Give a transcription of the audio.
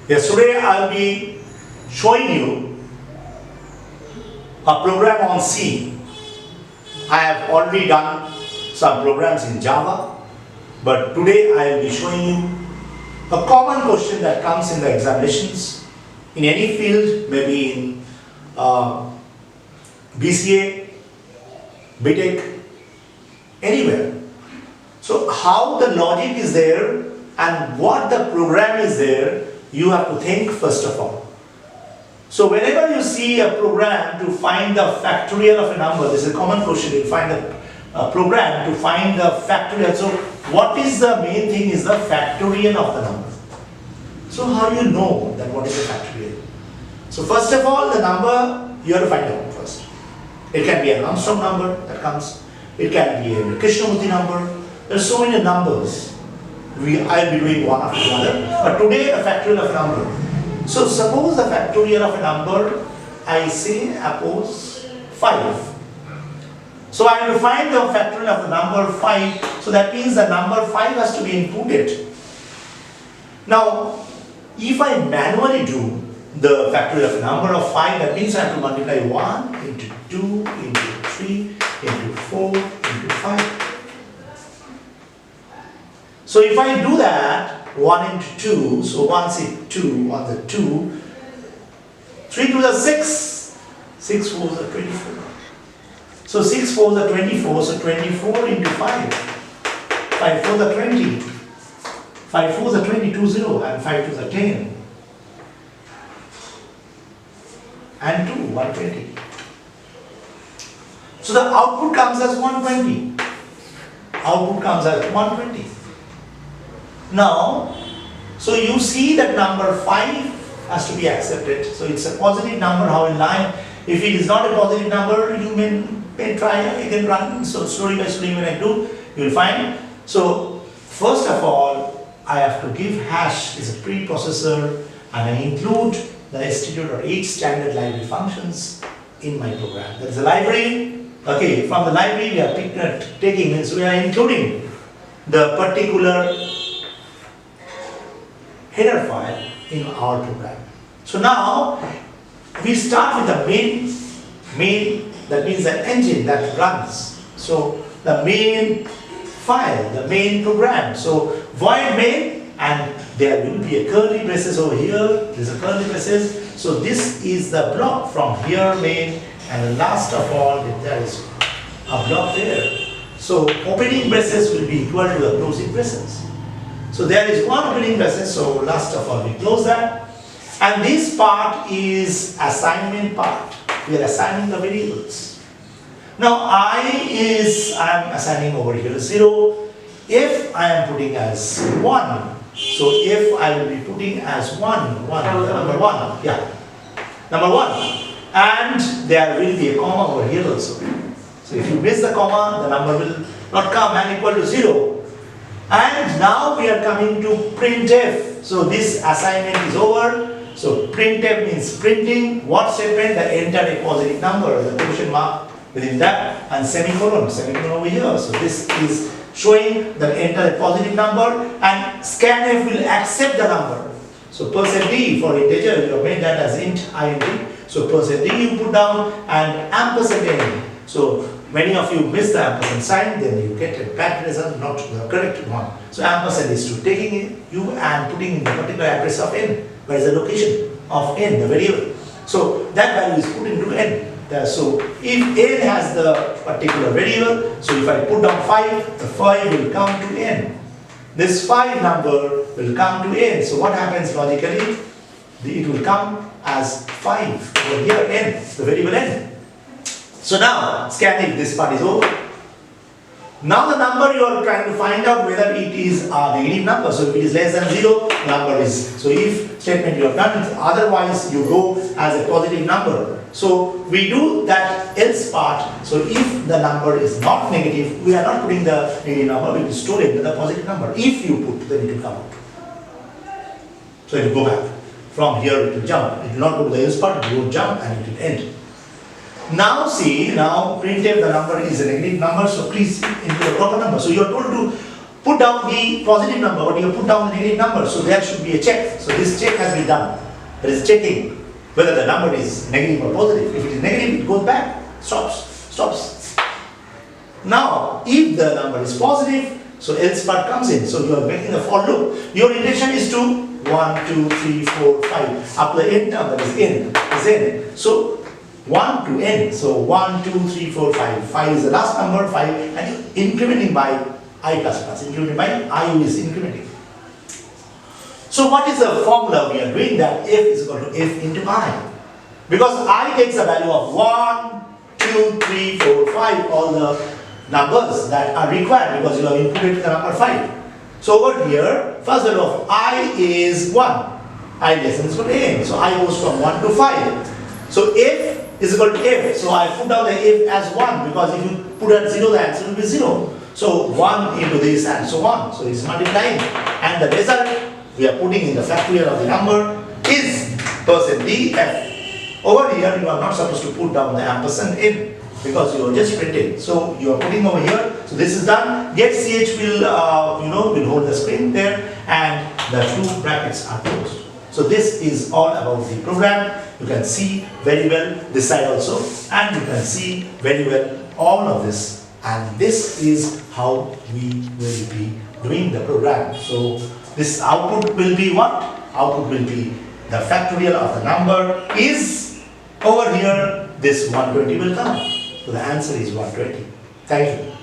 Yes, today I'll be showing you a program on C. I have already done some programs in Java, but today I'll be showing you a common question that comes in the examinations in any field, maybe in BCA, BTech, anywhere. So how the logic is there and what the program is there, you have to think first of all. So whenever you see a program to find the factorial of a number, this is a common question, you find a program to find the factorial. So what is the main thing is the factorial of the number. So how you know that what is the factorial? So first of all, the number you have to find out first. It can be an Armstrong number that comes, it can be a Krishnamurti number. There are so many numbers. I'll be doing one after the other. But today the factorial of a number. So suppose the factorial of a number, I say suppose 5. So I will find the factorial of the number 5. So that means the number 5 has to be inputted. Now, if I manually do the factorial of a number of 5, that means I have to multiply 1 into 2 into 3 into 4 into 5. So if I do that, 1 into 2, so 1 is 2, 1 is 2, 3 to the 6, 6 4 is 24. So 6 4 is 24, so 24 into 5, 5 4 is 20, 5 4 is 22, 0, and 5 2 is 10, and 2, 120. So the output comes as 120, output comes as 120. Now, so you see that number 5 has to be accepted. So it's a positive number, how in line. If it is not a positive number, you may try again run. So slowly by slowly when I do, you will find. So first of all, I have to give hash is a preprocessor and I include the std.h standard library functions in my program. There is a library. Okay, from the library we are taking means we are including the particular header file in our program. So now we start with the main, that means the engine that runs. So the main file, the main program. So void main, and there will be a curly braces over here. There's a curly braces. So this is the block from here main, and the last of all there is a block there. So opening braces will be equal to the closing braces. So there is one opening braces, so last of all we close that. And this part is assignment part. We are assigning the variables. Now I am assigning over here 0. If I am putting as 1, so if I will be putting as 1, number 1, yeah, number 1. And there will be a comma over here also. So if you miss the comma, the number will not come and equal to 0. And now we are coming to printf. So this assignment is over. So printf means printing. What statement? The enter a positive number, the question mark within that, and semicolon over here. So this is showing that enter a positive number, and scanf will accept the number. So %d for integer, you have made that as int. So %d you put down and ampersand. So many of you miss the ampersand sign, then you get a bad result, not the correct one. So ampersand is to taking you and putting in the particular address of n, where is the location of n, the variable. So that value is put into n. So if n has the particular variable, so if I put down 5, the 5 will come to n. This 5 number will come to n. So what happens logically? It will come as 5 over here, n, the variable n. So now, scanning, this part is over. Now the number you are trying to find out whether it is a negative number. So if it is less than 0, number is. So if statement you have done, otherwise you go as a positive number. So we do that else part. So if the number is not negative, we are not putting the negative number, we will store it with the positive number. If you put, then it will come out. So it will go back. From here it will jump. It will not go to the else part, it will jump and it will end. Now see, now printf the number is a negative number, so please enter the proper number. So you are told to put down the positive number or you put down the negative number. So there should be a check. So this check has been done. There is checking whether the number is negative or positive. If it is negative, it goes back, stops. Now, if the number is positive, so else part comes in. So you are making a for loop. Your intention is to 1, 2, 3, 4, 5. Up to the n term, that is n. So 1 to n. So 1, 2, 3, 4, 5. 5 is the last number, 5, and incrementing by I plus plus. Incrementing by I is incrementing. So what is the formula we are doing? That f is equal to f into I. Because I takes a value of 1, 2, 3, 4, 5, all the numbers that are required because you have inputted the number 5. So over here, first value of I is 1. I less than equal to n. So I goes from 1 to 5. So f is equal to f. So I put down the f as 1 because if you put at 0, the answer will be 0. So 1 into this and so on. So it is multiplying. And the result we are putting in the factorial of the number is %df. Over here, you are not supposed to put down the ampersand in because you are just printing. So you are putting over here. So this is done. Get ch will will hold the screen there, and the two brackets are closed. So this is all about the program. You can see very well this side also, and you can see very well all of this. And this is how we will be doing the program. So this output will be what? Output will be the factorial of the number is over here. This 120 will come. So the answer is 120. Thank you.